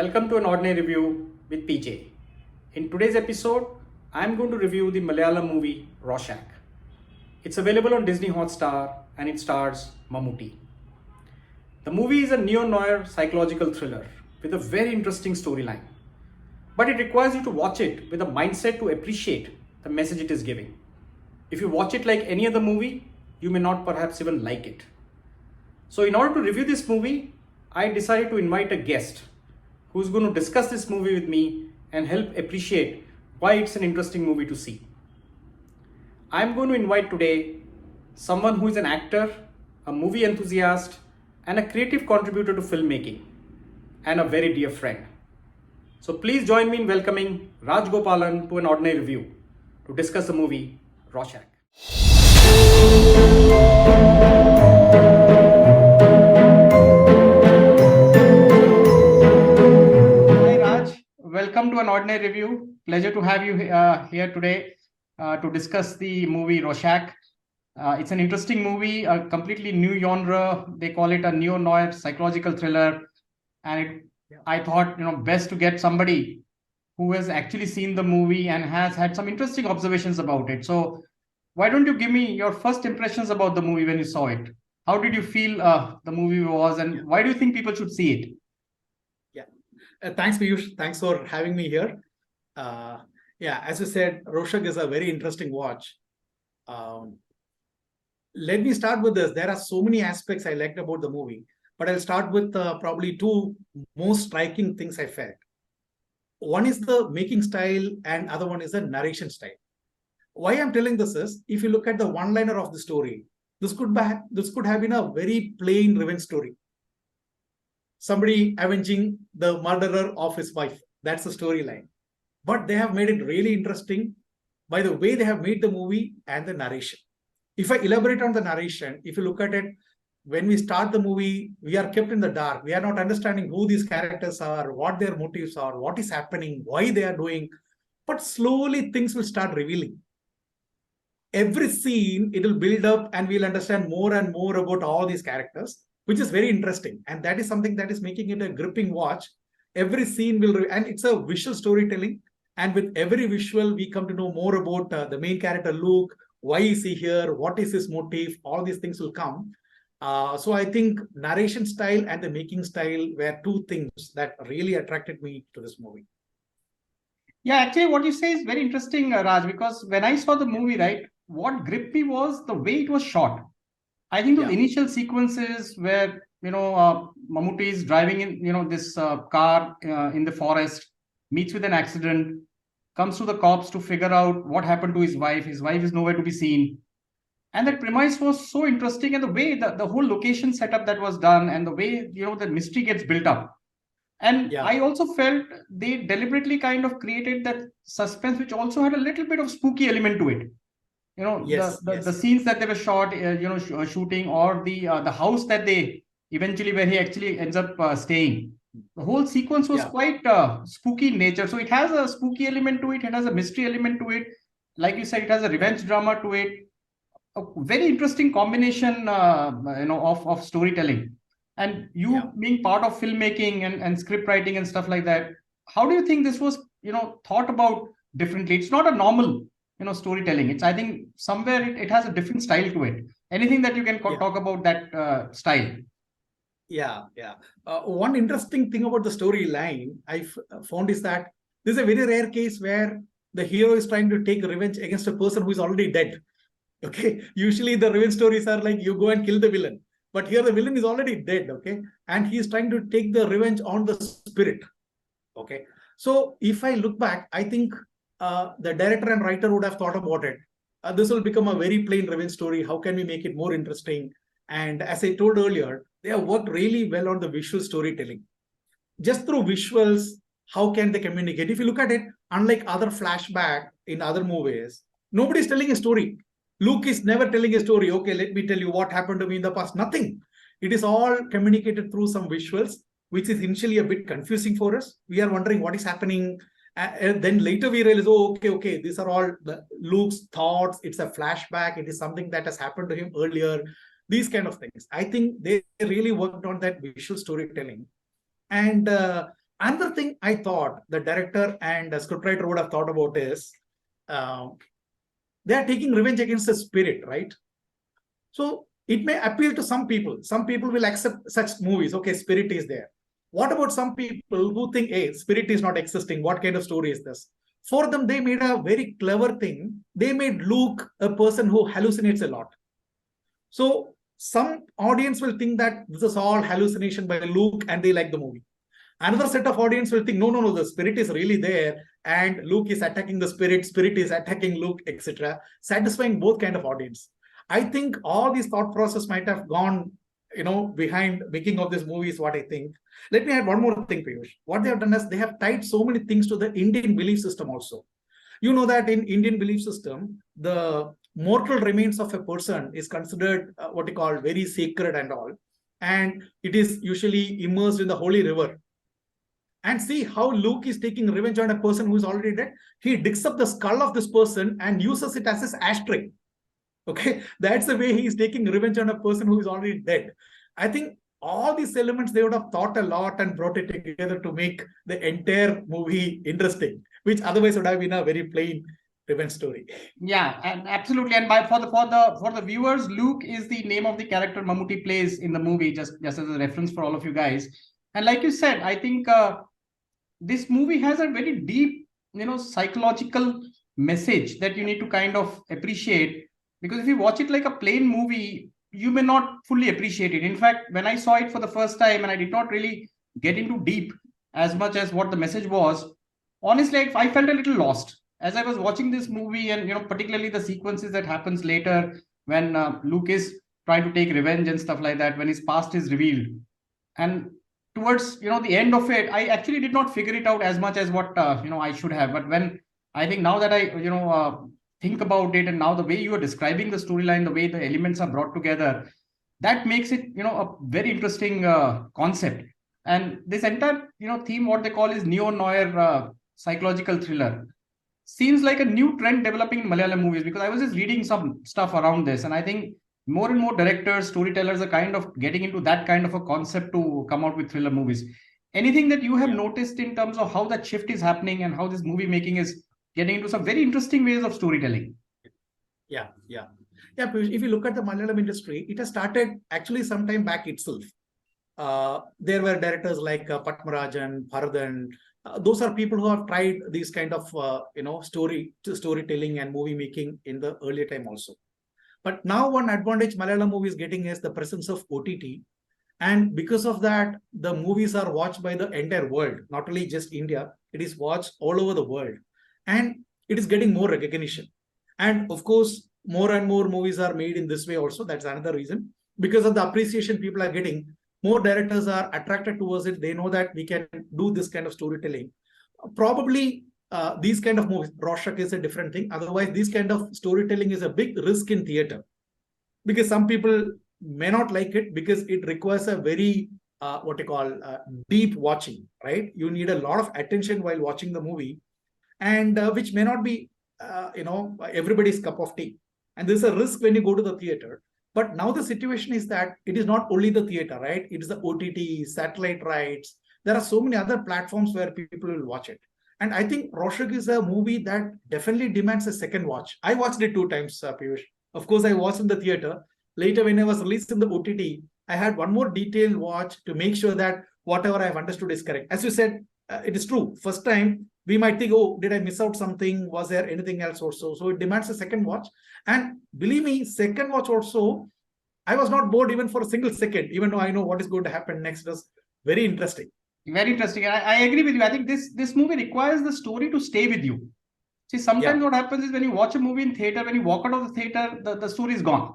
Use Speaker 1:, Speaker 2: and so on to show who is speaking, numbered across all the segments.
Speaker 1: Welcome to an Ordinary Review with PJ. In today's episode, I'm going to review the Malayalam movie Rorschach. It's available on Disney Hotstar and it stars Mammooty. The movie is a neo-noir psychological thriller with a very interesting storyline. But it requires you to watch it with a mindset to appreciate the message it is giving. If you watch it like any other movie, you may not perhaps even like it. So in order to review this movie, I decided to invite a guest who's going to discuss this movie with me and help appreciate why it's an interesting movie to see. I'm going to invite today someone who is an actor, a movie enthusiast, and a creative contributor to filmmaking, and a very dear friend. So please join me in welcoming Rajagopalan to an Ordinary Review to discuss the movie Rorschach. Welcome to an Ordinary Review. Pleasure to have you here today to discuss the movie Rorschach. It's an interesting movie, a completely new genre. They call it a neo-noir psychological thriller. And I thought, best to get somebody who has actually seen the movie and has had some interesting observations about it. So why don't you give me your first impressions about the movie when you saw it? How did you feel the movie was, and why do you think people should see it?
Speaker 2: Thanks, Piyush. Thanks for having me here. As you said, Rorschach is a very interesting watch. Let me start with this. There are so many aspects I liked about the movie, but I'll start with probably two most striking things I felt. One is the making style and other one is the narration style. Why I'm telling this is, if you look at the one-liner of the story, this could have been a very plain revenge story. Somebody avenging the murderer of his wife. That's the storyline. But they have made it really interesting by the way they have made the movie and the narration. If I elaborate on the narration, if you look at it, when we start the movie, we are kept in the dark. We are not understanding who these characters are, what their motives are, what is happening, why they are doing. But slowly things will start revealing. Every scene, it will build up and we'll understand more and more about all these characters, which is very interesting. And that is something that is making it a gripping watch. Every scene and it's a visual storytelling. And with every visual, we come to know more about the main character, Luke. Why is he here? What is his motive? All these things will come. So I think narration style and the making style were two things that really attracted me to this movie.
Speaker 1: Yeah, actually what you say is very interesting, Raj, because when I saw the movie, right, what gripped me was the way it was shot. I think those initial sequences where, Mammooty is driving in, this car in the forest, meets with an accident, comes to the cops to figure out what happened to his wife. His wife is nowhere to be seen. And that premise was so interesting, and the way the whole location setup that was done and the way, the mystery gets built up. And I also felt they deliberately kind of created that suspense, which also had a little bit of spooky element to it. The scenes that they were shot, shooting, or the house that they eventually, where he actually ends up staying. The whole sequence was quite spooky in nature. So it has a spooky element to it. It has a mystery element to it. Like you said, it has a revenge drama to it. A very interesting combination, of storytelling. And you being part of filmmaking and script writing and stuff like that, how do you think this was, thought about differently? It's not a normal storytelling. It's, I think, somewhere it has a different style to it. Anything that you can talk about that style?
Speaker 2: One interesting thing about the storyline I found is that this is a very rare case where the hero is trying to take revenge against a person who is already dead. Okay, usually the revenge stories are like you go and kill the villain, but here the villain is already dead. Okay, and he is trying to take the revenge on the spirit. Okay, so if I look back, I think the director and writer would have thought about it. This will become a very plain revenge story. How can we make it more interesting? And as I told earlier, they have worked really well on the visual storytelling. Just through visuals, how can they communicate? If you look at it, unlike other flashback in other movies, nobody's telling a story. Luke is never telling a story. Okay, let me tell you what happened to me in the past. Nothing. It is all communicated through some visuals, which is initially a bit confusing for us. We are wondering what is happening. And then later we realize, okay, these are all Luke's thoughts. It's a flashback. It is something that has happened to him earlier. These kind of things. I think they really worked on that visual storytelling. And Another thing I thought the director and the scriptwriter would have thought about is they are taking revenge against the spirit, right? So it may appeal to some people. Some people will accept such movies. Okay, spirit is there. What about some people who think, hey, spirit is not existing? What kind of story is this? For them, they made a very clever thing. They made Luke a person who hallucinates a lot. So some audience will think that this is all hallucination by Luke and they like the movie. Another set of audience will think, no, the spirit is really there and Luke is attacking the spirit is attacking Luke, etc. Satisfying both kind of audience. I think all these thought process might have gone, behind making of this movie is what I think. Let me add one more thing, Piyush. What they have done is they have tied so many things to the Indian belief system also. You know that in Indian belief system, the mortal remains of a person is considered what you call very sacred and all. And it is usually immersed in the holy river. And see how Luke is taking revenge on a person who is already dead. He digs up the skull of this person and uses it as his ashtray. Okay, that's the way he is taking revenge on a person who is already dead. I think all these elements they would have thought a lot and brought it together to make the entire movie interesting, which otherwise would have been a very plain revenge story.
Speaker 1: Yeah, and absolutely. And for the viewers, Luke is the name of the character Mammooty plays in the movie, just as a reference for all of you guys. And like you said, I think this movie has a very deep, psychological message that you need to kind of appreciate. Because if you watch it like a plain movie, you may not fully appreciate it. In fact, when I saw it for the first time and I did not really get into deep as much as what the message was, honestly, I felt a little lost as I was watching this movie, and particularly the sequences that happens later when Luke is trying to take revenge and stuff like that, when his past is revealed. And towards the end of it, I actually did not figure it out as much as what I should have. But when I think now that I think about it, and now the way you are describing the storyline, the way the elements are brought together, that makes it a very interesting concept. And this entire theme, what they call is neo-noir psychological thriller, seems like a new trend developing in Malayalam movies, because I was just reading some stuff around this, and I think more and more directors, storytellers are kind of getting into that kind of a concept to come out with thriller movies. Anything that you have noticed in terms of how that shift is happening and how this movie making is getting into some very interesting ways of storytelling?
Speaker 2: Yeah. If you look at the Malayalam industry, it has started actually sometime back itself. There were directors like Patmarajan, Bharathan. Those are people who have tried these kind of storytelling and movie making in the earlier time also. But now one advantage Malayalam movie is getting is the presence of OTT. And because of that, the movies are watched by the entire world, not only just India, it is watched all over the world. And it is getting more recognition. And of course, more and more movies are made in this way also. That's another reason. Because of the appreciation people are getting, more directors are attracted towards it. They know that we can do this kind of storytelling. Probably these kind of movies, Rorschach is a different thing. Otherwise, this kind of storytelling is a big risk in theater. Because some people may not like it because it requires a very, deep watching, right? You need a lot of attention while watching the movie, and which may not be, everybody's cup of tea. And there's a risk when you go to the theater. But now the situation is that it is not only the theater, right? It is the OTT, satellite rights. There are so many other platforms where people will watch it. And I think Rorschach is a movie that definitely demands a second watch. I watched it 2 times, Piyush. Of course, I watched in the theater. Later, when I was released in the OTT, I had one more detailed watch to make sure that whatever I've understood is correct. As you said, it is true. First time, we might think, oh, did I miss out something? Was there anything else also? So it demands a second watch. And believe me, second watch also, I was not bored even for a single second, even though I know what is going to happen next. It was very interesting.
Speaker 1: Very interesting. I agree with you. I think this movie requires the story to stay with you. See, sometimes what happens is when you watch a movie in theater, when you walk out of the theater, the story is gone.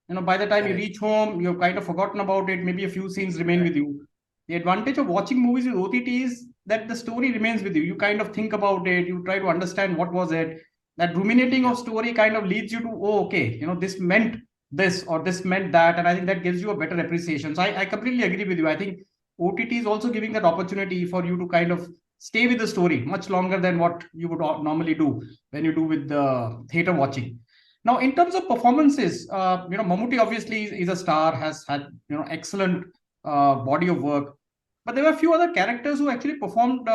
Speaker 1: By the time you reach home, you've kind of forgotten about it. Maybe a few scenes remain with you. The advantage of watching movies with OTT is that the story remains with you. You kind of think about it. You try to understand what was it. That ruminating of story kind of leads you to, oh, okay, this meant this or this meant that. And I think that gives you a better appreciation. So I completely agree with you. I think OTT is also giving that opportunity for you to kind of stay with the story much longer than what you would normally do when you do with the theater watching. Now, in terms of performances, Mammooty obviously is a star, has had excellent body of work. But there were a few other characters who actually performed,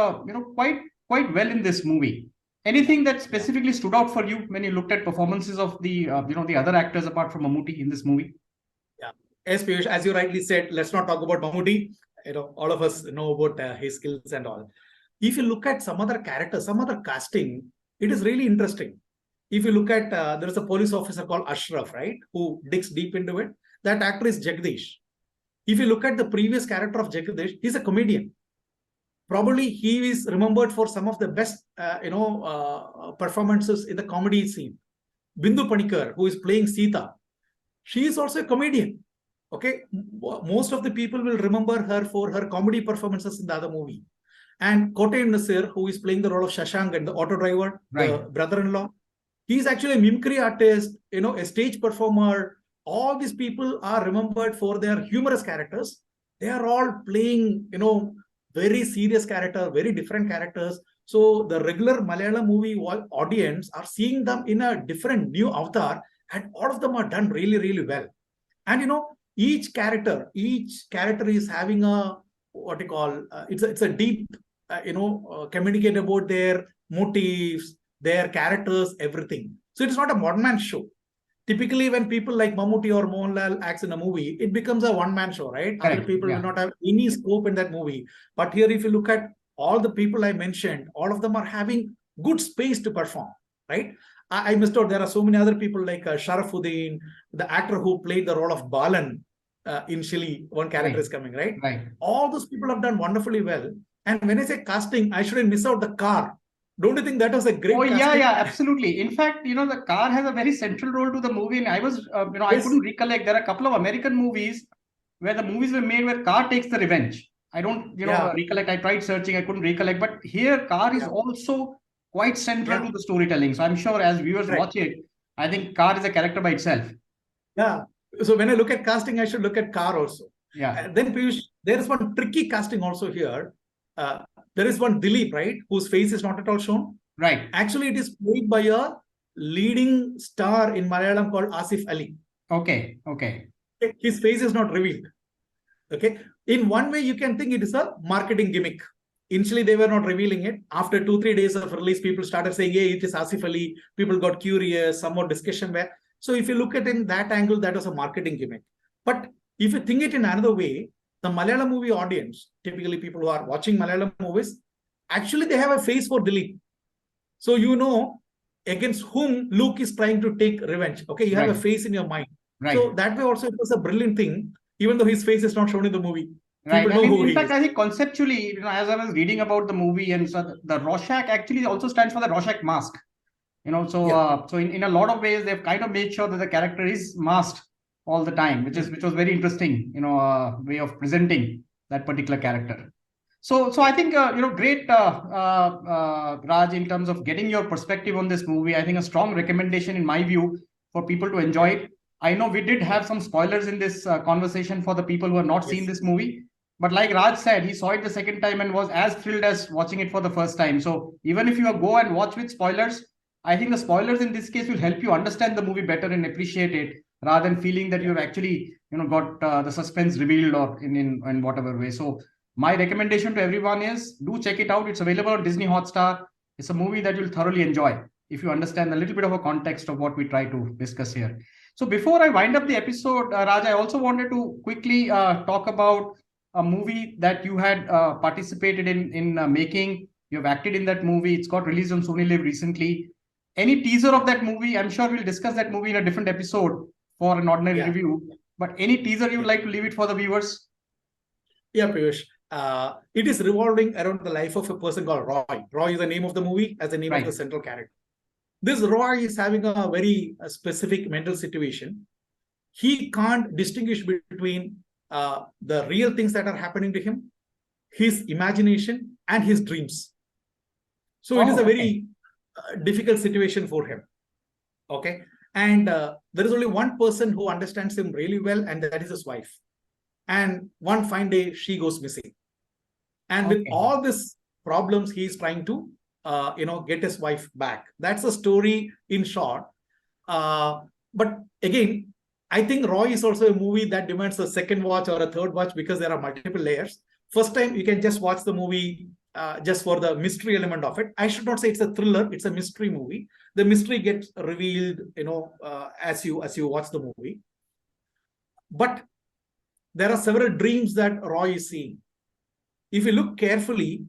Speaker 1: quite well in this movie. Anything that specifically stood out for you when you looked at performances of the other actors apart from Mammooty in this movie?
Speaker 2: Yeah. Yes, Piyush, as you rightly said, let's not talk about Mammooty. All of us know about his skills and all. If you look at some other characters, some other casting, it is really interesting. If you look at, there is a police officer called Ashraf, right, who digs deep into it. That actor is Jagdish. If you look at the previous character of Jagdish, he's a comedian. Probably he is remembered for some of the best, performances in the comedy scene. Bindu Panikar, who is playing Sita, she is also a comedian. Okay, most of the people will remember her for her comedy performances in the other movie. And Kotayan Nasir, who is playing the role of Shashank and the auto driver, the brother-in-law, he's actually a mimicry artist, a stage performer. All these people are remembered for their humorous characters. They are all playing, very serious character, very different characters. So the regular Malayalam movie audience are seeing them in a different new avatar, and all of them are done really, really well. And each character is having a what you call it's a deep communicate about their motives, their characters, everything. So it's not a one-man show. Typically, when people like Mammooty or Mohanlal acts in a movie, it becomes a one-man show, right?
Speaker 1: Correct.
Speaker 2: Other people will not have any scope in that movie. But here, if you look at all the people I mentioned, all of them are having good space to perform, right? I missed out. There are so many other people like Sharafuddin, the actor who played the role of Balan initially. One character is coming, right?
Speaker 1: Right.
Speaker 2: All those people have done wonderfully well. And when I say casting, I shouldn't miss out the car. Don't you think that was a great casting?
Speaker 1: Yeah, absolutely. In fact, the car has a very central role to the movie. And I was, I couldn't recollect. There are a couple of American movies where the movies were made where car takes the revenge. I don't, recollect. I tried searching. I couldn't recollect. But here, car is also quite central to the storytelling. So I'm sure as viewers watch it, I think car is a character by itself.
Speaker 2: Yeah. So when I look at casting, I should look at car also.
Speaker 1: Yeah.
Speaker 2: And then Piyush, there is one tricky casting also here. There is one Dilip, right, whose face is not at all shown.
Speaker 1: Right.
Speaker 2: Actually, it is played by a leading star in Malayalam called Asif Ali.
Speaker 1: Okay.
Speaker 2: His face is not revealed. Okay. In one way, you can think it is a marketing gimmick. Initially, they were not revealing it. After 2-3 days of release, people started saying, hey, it is Asif Ali. People got curious, some more discussion where. So if you look at it in that angle, that was a marketing gimmick. But if you think it in another way, the Malayalam movie audience, typically people who are watching Malayalam movies, actually they have a face for Dilip. So against whom Luke is trying to take revenge. Okay, you have a face in your mind.
Speaker 1: Right.
Speaker 2: So that way also it was a brilliant thing, even though his face is not shown in the movie.
Speaker 1: Right. In fact, I think conceptually, as I was reading about the movie, and so the Rorschach actually also stands for the Rorschach mask. So in a lot of ways, they've kind of made sure that the character is masked all the time, which was very interesting, way of presenting that particular character. So I think, great, Raj, in terms of getting your perspective on this movie. I think a strong recommendation in my view for people to enjoy it. I know we did have some spoilers in this conversation for the people who have not seen this movie. But like Raj said, he saw it the second time and was as thrilled as watching it for the first time. So even if you go and watch with spoilers, I think the spoilers in this case will help you understand the movie better and appreciate it, rather than feeling that you've actually, got the suspense revealed or in whatever way. So my recommendation to everyone is do check it out. It's available on Disney Hotstar. It's a movie that you'll thoroughly enjoy if you understand a little bit of a context of what we try to discuss here. So before I wind up the episode, Raj, I also wanted to quickly talk about a movie that you had participated in making. You have acted in that movie. It's got released on Sony Live recently. Any teaser of that movie? I'm sure we'll discuss that movie in a different episode for an ordinary review. But any teaser you'd like to leave it for the viewers?
Speaker 2: Yeah, Piyush. It is revolving around the life of a person called Roy. Roy is the name of the movie as the name of the central character. This Roy is having a very specific mental situation. He can't distinguish between the real things that are happening to him, his imagination, and his dreams. So it is a very difficult situation for him. Okay. And there is only one person who understands him really well, and that is his wife. And one fine day, she goes missing. And with all these problems, he is trying to, get his wife back. That's the story in short. But again, I think Roy is also a movie that demands a second watch or a third watch because there are multiple layers. First time you can just watch the movie just for the mystery element of it. I should not say it's a thriller; it's a mystery movie. The mystery gets revealed, as you watch the movie. But there are several dreams that Roy is seeing. If you look carefully,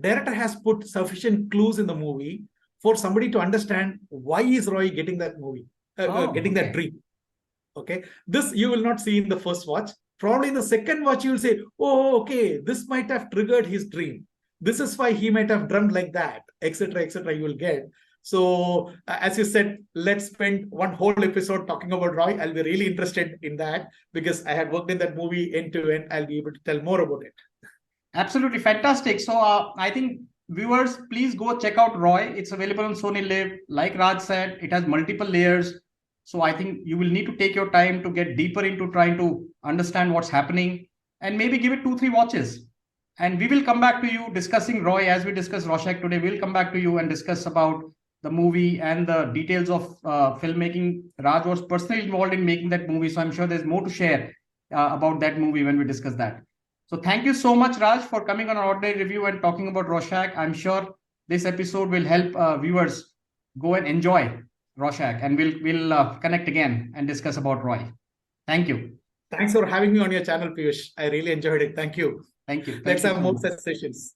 Speaker 2: director has put sufficient clues in the movie for somebody to understand why is Roy getting that that dream. Okay, this you will not see in the first watch. Probably in the second watch, you will say, oh, okay, this might have triggered his dream. This is why he might have dreamt like that, etc., etc. You will get. So, as you said, let's spend one whole episode talking about Roy. I'll be really interested in that because I had worked in that movie end to end. I'll be able to tell more about it.
Speaker 1: Absolutely fantastic. So I think viewers, please go check out Roy. It's available on Sony Live. Like Raj said, it has multiple layers. So I think you will need to take your time to get deeper into trying to understand what's happening and maybe give it 2-3 watches. And we will come back to you discussing Roy as we discuss Rorschach today. We'll come back to you and discuss about the movie and the details of filmmaking. Raj was personally involved in making that movie. So I'm sure there's more to share about that movie when we discuss that. So thank you so much, Raj, for coming on Ordinary Review and talking about Rorschach. I'm sure this episode will help viewers go and enjoy Rorschach, and we'll connect again and discuss about Roy. Thank you.
Speaker 2: Thanks for having me on your channel, Piyush. I really enjoyed it. Thank you.
Speaker 1: Thank you.
Speaker 2: Let's have more such sessions.